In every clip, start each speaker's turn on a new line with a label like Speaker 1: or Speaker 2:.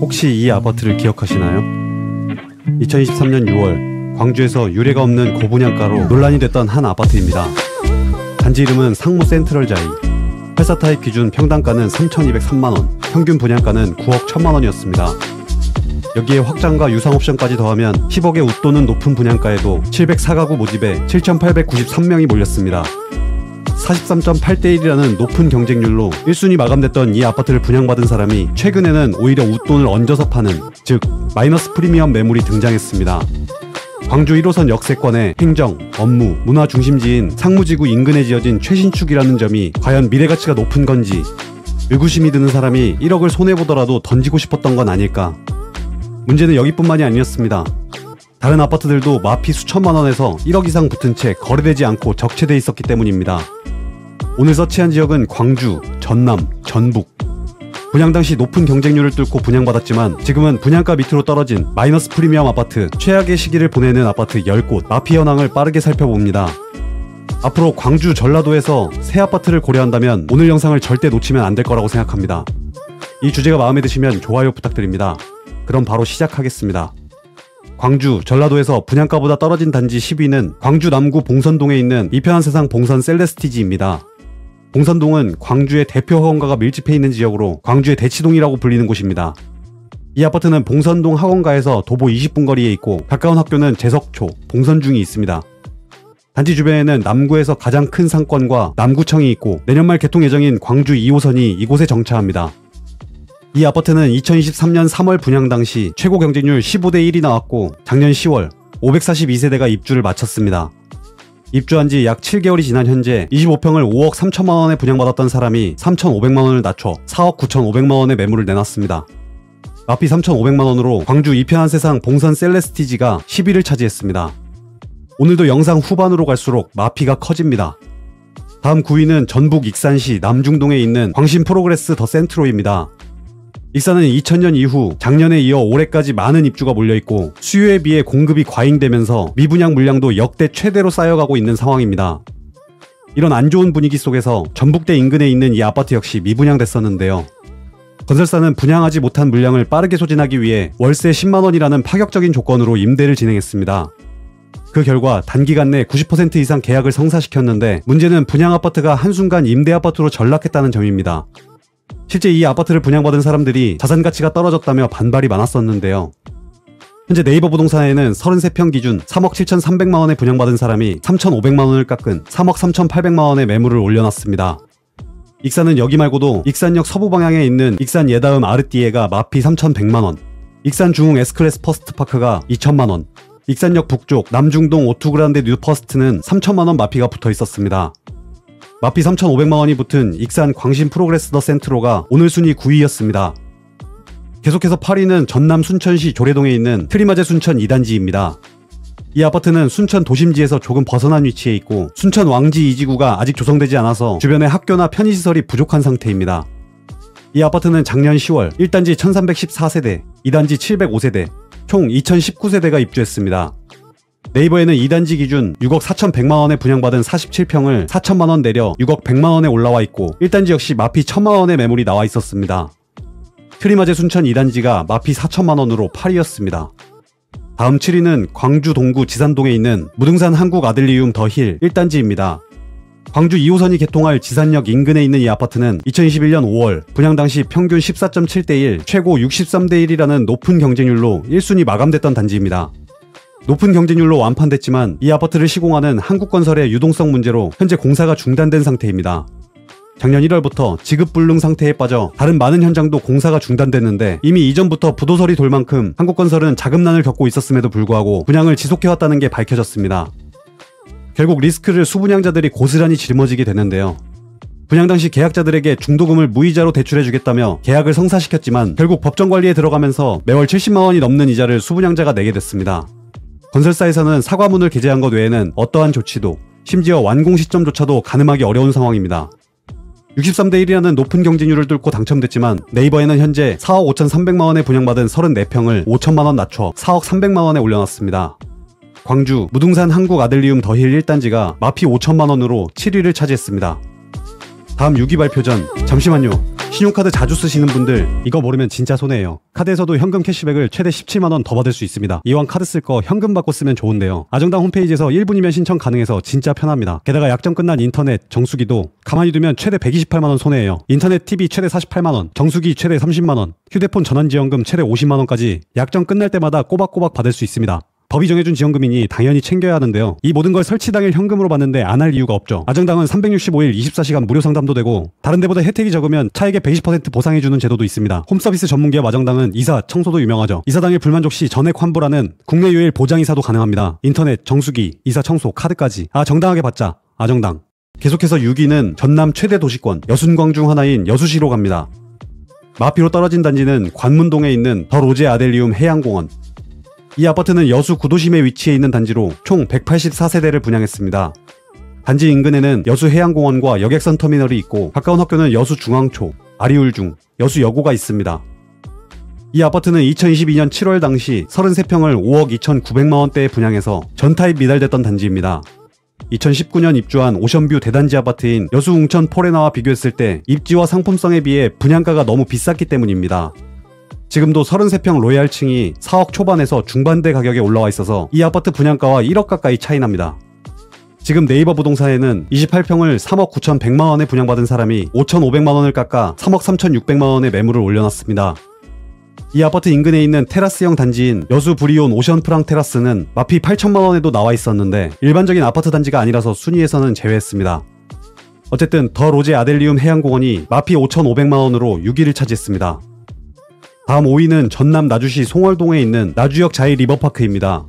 Speaker 1: 혹시 이 아파트를 기억하시나요? 2023년 6월 광주에서 유례가 없는 고분양가로 논란이 됐던 한 아파트입니다. 단지 이름은 상무 센트럴자이. 회사 타입 기준 평당가는 3,203만원, 평균 분양가는 9억 1천만원이었습니다. 여기에 확장과 유상 옵션까지 더하면 10억의 웃도는 높은 분양가에도 704가구 모집에 7,893명이 몰렸습니다. 43.8대1이라는 높은 경쟁률로 1순위 마감됐던 이 아파트를 분양받은 사람이 최근에는 오히려 웃돈을 얹어서 파는, 즉 마이너스 프리미엄 매물이 등장했습니다. 광주 1호선 역세권의 행정, 업무, 문화 중심지인 상무지구 인근에 지어진 최신축이라는 점이 과연 미래가치가 높은 건지 의구심이 드는 사람이 1억을 손해보더라도 던지고 싶었던 건 아닐까. 문제는 여기뿐만이 아니었습니다. 다른 아파트들도 마피 수천만원에서 1억 이상 붙은 채 거래되지 않고 적체돼 있었기 때문입니다. 오늘 서치한 지역은 광주, 전남, 전북. 분양 당시 높은 경쟁률을 뚫고 분양받았지만 지금은 분양가 밑으로 떨어진 마이너스 프리미엄 아파트, 최악의 시기를 보내는 아파트 10곳, 마피 현황을 빠르게 살펴봅니다. 앞으로 광주, 전라도에서 새 아파트를 고려한다면 오늘 영상을 절대 놓치면 안 될 거라고 생각합니다. 이 주제가 마음에 드시면 좋아요 부탁드립니다. 그럼 바로 시작하겠습니다. 광주, 전라도에서 분양가보다 떨어진 단지 10위는 광주 남구 봉선동에 있는 이편한 세상 봉선 셀레스티지입니다. 봉선동은 광주의 대표 학원가가 밀집해 있는 지역으로 광주의 대치동이라고 불리는 곳입니다. 이 아파트는 봉선동 학원가에서 도보 20분 거리에 있고 가까운 학교는 재석초, 봉선중이 있습니다. 단지 주변에는 남구에서 가장 큰 상권과 남구청이 있고 내년 말 개통 예정인 광주 2호선이 이곳에 정차합니다. 이 아파트는 2023년 3월 분양 당시 최고 경쟁률 15대1이 나왔고 작년 10월 542세대가 입주를 마쳤습니다. 입주한 지 약 7개월이 지난 현재 25평을 5억 3천만원에 분양받았던 사람이 3,500만원을 낮춰 4억 9,500만원의 매물을 내놨습니다. 마피 3,500만원으로 광주 이편한 세상 봉선 셀레스티지가 10위를 차지했습니다. 오늘도 영상 후반으로 갈수록 마피가 커집니다. 다음 9위는 전북 익산시 남중동에 있는 광신 프로그레스 더 센트로입니다. 익산은 2000년 이후 작년에 이어 올해까지 많은 입주가 몰려있고 수요에 비해 공급이 과잉되면서 미분양 물량도 역대 최대로 쌓여가고 있는 상황입니다. 이런 안 좋은 분위기 속에서 전북대 인근에 있는 이 아파트 역시 미분양됐었는데요. 건설사는 분양하지 못한 물량을 빠르게 소진하기 위해 월세 10만원이라는 파격적인 조건으로 임대를 진행했습니다. 그 결과 단기간 내 90% 이상 계약을 성사시켰는데 문제는 분양 아파트가 한순간 임대 아파트로 전락했다는 점입니다. 실제 이 아파트를 분양받은 사람들이 자산 가치가 떨어졌다며 반발이 많았었는데요. 현재 네이버 부동산에는 33평 기준 3억 7,300만원에 분양받은 사람이 3,500만원을 깎은 3억 3,800만원의 매물을 올려놨습니다. 익산은 여기 말고도 익산역 서부 방향에 있는 익산 예다음 아르띠에가 마피 3,100만원, 익산 중흥 S클래스 퍼스트파크가 2,000만원, 익산역 북쪽 남중동 오투그란데 뉴퍼스트는 3,000만원 마피가 붙어 있었습니다. 마피 3,500만원이 붙은 익산 광신 프로그레스 더 센트로가 오늘 순위 9위였습니다. 계속해서 8위는 전남 순천시 조례동에 있는 트리마제 순천 2단지입니다. 이 아파트는 순천 도심지에서 조금 벗어난 위치에 있고 순천 왕지 2지구가 아직 조성되지 않아서 주변에 학교나 편의시설이 부족한 상태입니다. 이 아파트는 작년 10월 1단지 1314세대, 2단지 705세대, 총 2019세대가 입주했습니다. 네이버에는 2단지 기준 6억 4,100만원에 분양받은 47평을 4천만원 내려 6억 100만원에 올라와 있고 1단지 역시 마피 1,000만원의 매물이 나와 있었습니다. 트리마제 순천 2단지가 마피 4천만원으로 8위였습니다. 다음 7위는 광주 동구 지산동에 있는 무등산 한국 아들리움 더 힐 1단지입니다. 광주 2호선이 개통할 지산역 인근에 있는 이 아파트는 2021년 5월 분양 당시 평균 14.7대1, 최고 63대1이라는 높은 경쟁률로 1순위 마감됐던 단지입니다. 높은 경쟁률로 완판됐지만 이 아파트를 시공하는 한국건설의 유동성 문제로 현재 공사가 중단된 상태입니다. 작년 1월부터 지급불능 상태에 빠져 다른 많은 현장도 공사가 중단됐는데 이미 이전부터 부도설이 돌 만큼 한국건설은 자금난을 겪고 있었음에도 불구하고 분양을 지속해왔다는 게 밝혀졌습니다. 결국 리스크를 수분양자들이 고스란히 짊어지게 되는데요. 분양 당시 계약자들에게 중도금을 무이자로 대출해주겠다며 계약을 성사시켰지만 결국 법정관리에 들어가면서 매월 70만원이 넘는 이자를 수분양자가 내게 됐습니다. 건설사에서는 사과문을 게재한 것 외에는 어떠한 조치도, 심지어 완공 시점조차도 가늠하기 어려운 상황입니다. 63대1이라는 높은 경쟁률을 뚫고 당첨됐지만 네이버에는 현재 4억 5,300만원에 분양받은 34평을 5천만원 낮춰 4억 300만원에 올려놨습니다. 광주 무등산 한국 아들리움 더 힐 1단지가 마피 5천만원으로 7위를 차지했습니다. 다음 6위 발표 전 잠시만요. 신용카드 자주 쓰시는 분들 이거 모르면 진짜 손해예요. 카드에서도 현금 캐시백을 최대 17만원 더 받을 수 있습니다. 이왕 카드 쓸 거 현금 받고 쓰면 좋은데요. 아정당 홈페이지에서 1분이면 신청 가능해서 진짜 편합니다. 게다가 약정 끝난 인터넷, 정수기도 가만히 두면 최대 128만원 손해예요. 인터넷 TV 최대 48만원, 정수기 최대 30만원, 휴대폰 전환지원금 최대 50만원까지 약정 끝날 때마다 꼬박꼬박 받을 수 있습니다. 법이 정해준 지원금이니 당연히 챙겨야 하는데요. 이 모든 걸 설치 당일 현금으로 받는데 안 할 이유가 없죠. 아정당은 365일 24시간 무료 상담도 되고 다른 데보다 혜택이 적으면 차액의 120% 보상해주는 제도도 있습니다. 홈서비스 전문기업 아정당은 이사, 청소도 유명하죠. 이사 당일 불만족 시 전액 환불하는 국내 유일 보장이사도 가능합니다. 인터넷, 정수기, 이사, 청소, 카드까지 정당하게 받자. 아정당. 계속해서 6위는 전남 최대 도시권 여순광 중 하나인 여수시로 갑니다. 마피로 떨어진 단지는 관문동에 있는 더 로제 아델리움 해양공원. 이 아파트는 여수 구도심에 위치해 있는 단지로 총 184세대를 분양했습니다. 단지 인근에는 여수해양공원과 여객선 터미널이 있고 가까운 학교는 여수중앙초, 아리울중, 여수여고가 있습니다. 이 아파트는 2022년 7월 당시 33평을 5억 2,900만원대에 분양해서 전타입 미달됐던 단지입니다. 2019년 입주한 오션뷰 대단지 아파트인 여수웅천 포레나와 비교했을 때 입지와 상품성에 비해 분양가가 너무 비쌌기 때문입니다. 지금도 33평 로얄층이 4억 초반에서 중반대 가격에 올라와 있어서 이 아파트 분양가와 1억 가까이 차이 납니다. 지금 네이버 부동산에는 28평을 3억 9,100만원에 분양받은 사람이 5,500만원을 깎아 3억 3,600만원의 매물을 올려놨습니다. 이 아파트 인근에 있는 테라스형 단지인 여수 브리온 오션프랑 테라스는 마피 8천만원에도 나와 있었는데 일반적인 아파트 단지가 아니라서 순위에서는 제외했습니다. 어쨌든 더 로제 아델리움 해양공원이 마피 5,500만원으로 6위를 차지했습니다. 다음 5위는 전남 나주시 송월동에 있는 나주역 자이 리버파크입니다.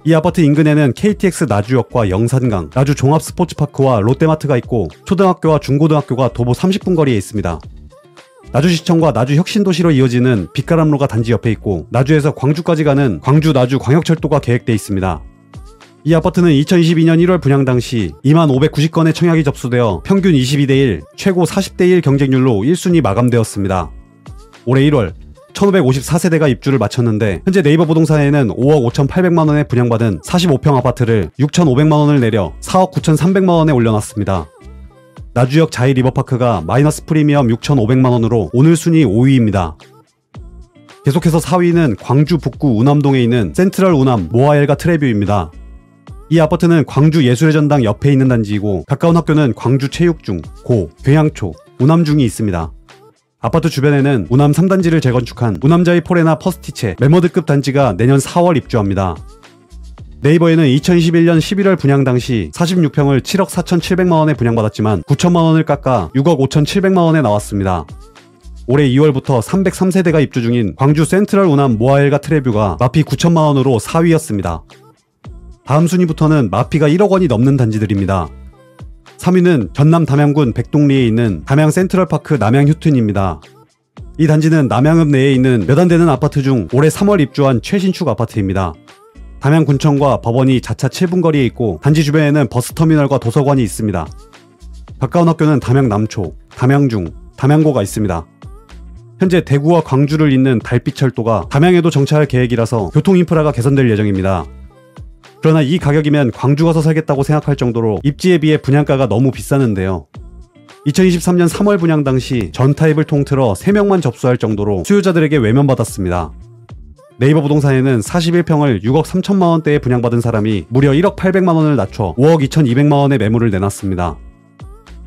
Speaker 1: 이 아파트 인근에는 KTX 나주역과 영산강, 나주 종합스포츠파크와 롯데마트가 있고 초등학교와 중고등학교가 도보 30분 거리에 있습니다. 나주시청과 나주혁신도시로 이어지는 빛가람로가 단지 옆에 있고 나주에서 광주까지 가는 광주 나주 광역철도가 계획돼 있습니다. 이 아파트는 2022년 1월 분양 당시 2590건의 청약이 접수되어 평균 22대1, 최고 40대1 경쟁률로 1순위 마감되었습니다. 올해 1월 1554세대가 입주를 마쳤는데 현재 네이버 부동산에는 5억 5,800만원에 분양받은 45평 아파트를 6,500만원을 내려 4억 9,300만원에 올려놨습니다. 나주역 자이 리버파크가 마이너스 프리미엄 6,500만원으로 오늘 순위 5위입니다. 계속해서 4위는 광주 북구 우남동에 있는 센트럴 우남 모아엘가 트레뷰입니다. 이 아파트는 광주 예술의 전당 옆에 있는 단지이고 가까운 학교는 광주 체육중, 고, 괴양초, 우남중이 있습니다. 아파트 주변에는 우남 3단지를 재건축한 우남자이 포레나 퍼스티체 멤버드급 단지가 내년 4월 입주합니다. 네이버에는 2021년 11월 분양 당시 46평을 7억 4,700만원에 분양받았지만 9천만원을 깎아 6억 5,700만원에 나왔습니다. 올해 2월부터 303세대가 입주 중인 광주 센트럴 우남 모아엘가 트레뷰가 마피 9천만원으로 4위였습니다. 다음 순위부터는 마피가 1억원이 넘는 단지들입니다. 3위는 전남 담양군 백동리에 있는 담양 센트럴파크 남양휴튼입니다. 이 단지는 남양읍 내에 있는 몇 안 되는 아파트 중 올해 3월 입주한 최신축 아파트입니다. 담양군청과 법원이 자차 7분 거리에 있고 단지 주변에는 버스터미널과 도서관이 있습니다. 가까운 학교는 담양남초, 담양중, 담양고가 있습니다. 현재 대구와 광주를 잇는 달빛철도가 담양에도 정차할 계획이라서 교통인프라가 개선될 예정입니다. 그러나 이 가격이면 광주 가서 살겠다고 생각할 정도로 입지에 비해 분양가가 너무 비싸는데요. 2023년 3월 분양 당시 전 타입을 통틀어 3명만 접수할 정도로 수요자들에게 외면받았습니다. 네이버 부동산에는 41평을 6억 3천만원대에 분양받은 사람이 무려 1억 800만원을 낮춰 5억 2,200만원의 매물을 내놨습니다.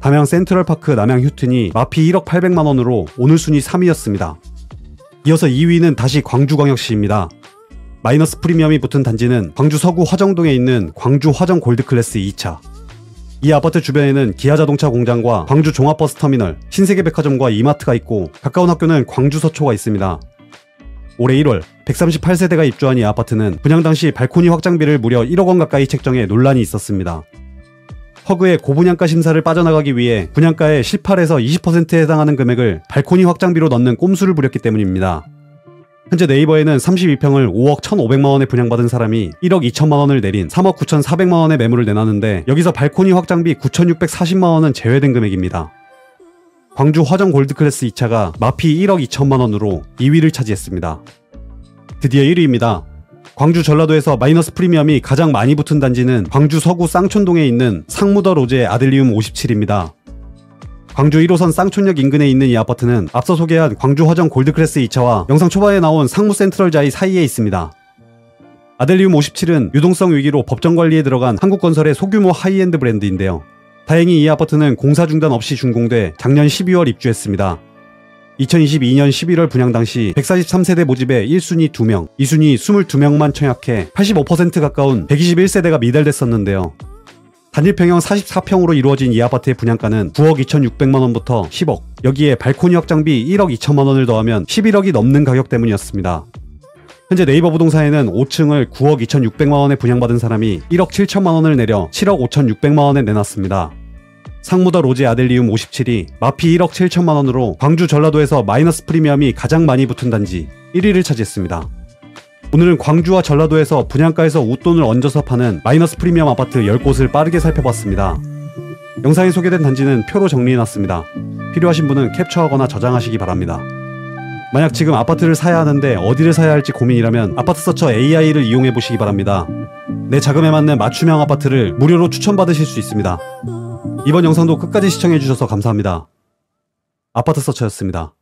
Speaker 1: 담양 센트럴파크 남양휴튼이 마피 1억 800만원으로 오늘 순위 3위였습니다. 이어서 2위는 다시 광주광역시입니다. 마이너스 프리미엄이 붙은 단지는 광주 서구 화정동에 있는 광주 화정 골드클래스 2차. 이 아파트 주변에는 기아자동차 공장과 광주 종합버스터미널, 신세계백화점과 이마트가 있고 가까운 학교는 광주 서초가 있습니다. 올해 1월 138세대가 입주한 이 아파트는 분양 당시 발코니 확장비를 무려 1억원 가까이 책정해 논란이 있었습니다. 허그의 고분양가 심사를 빠져나가기 위해 분양가의 18에서 20%에 해당하는 금액을 발코니 확장비로 넣는 꼼수를 부렸기 때문입니다. 현재 네이버에는 32평을 5억 1,500만원에 분양받은 사람이 1억 2천만원을 내린 3억 9,400만원의 매물을 내놨는데 여기서 발코니 확장비 9,640만원은 제외된 금액입니다. 광주 화정 골드클래스 2차가 마피 1억 2천만원으로 2위를 차지했습니다. 드디어 1위입니다. 광주 전라도에서 마이너스 프리미엄이 가장 많이 붙은 단지는 광주 서구 쌍촌동에 있는 상무더 로제 아델리움 57입니다. 광주 1호선 쌍촌역 인근에 있는 이 아파트는 앞서 소개한 광주 화정 골드클래스 2차와 영상 초반에 나온 상무 센트럴자이 사이에 있습니다. 아델리움 57은 유동성 위기로 법정 관리에 들어간 한국건설의 소규모 하이엔드 브랜드인데요. 다행히 이 아파트는 공사 중단 없이 준공돼 작년 12월 입주했습니다. 2022년 11월 분양 당시 143세대 모집에 1순위 2명, 2순위 22명만 청약해 85% 가까운 121세대가 미달됐었는데요. 단일평형 44평으로 이루어진 이 아파트의 분양가는 9억 2,600만원부터 10억, 여기에 발코니 확장비 1억 2천만원을 더하면 11억이 넘는 가격 때문이었습니다. 현재 네이버 부동산에는 5층을 9억 2,600만원에 분양받은 사람이 1억 7천만원을 내려 7억 5,600만원에 내놨습니다. 상무더 로제 아델리움 57이 마피 1억 7천만원으로 광주 전라도에서 마이너스 프리미엄이 가장 많이 붙은 단지 1위를 차지했습니다. 오늘은 광주와 전라도에서 분양가에서 웃돈을 얹어서 파는 마이너스 프리미엄 아파트 10곳을 빠르게 살펴봤습니다. 영상에 소개된 단지는 표로 정리해놨습니다. 필요하신 분은 캡처하거나 저장하시기 바랍니다. 만약 지금 아파트를 사야 하는데 어디를 사야 할지 고민이라면 아파트 서처 AI를 이용해 보시기 바랍니다. 내 자금에 맞는 맞춤형 아파트를 무료로 추천받으실 수 있습니다. 이번 영상도 끝까지 시청해 주셔서 감사합니다. 아파트 서처였습니다.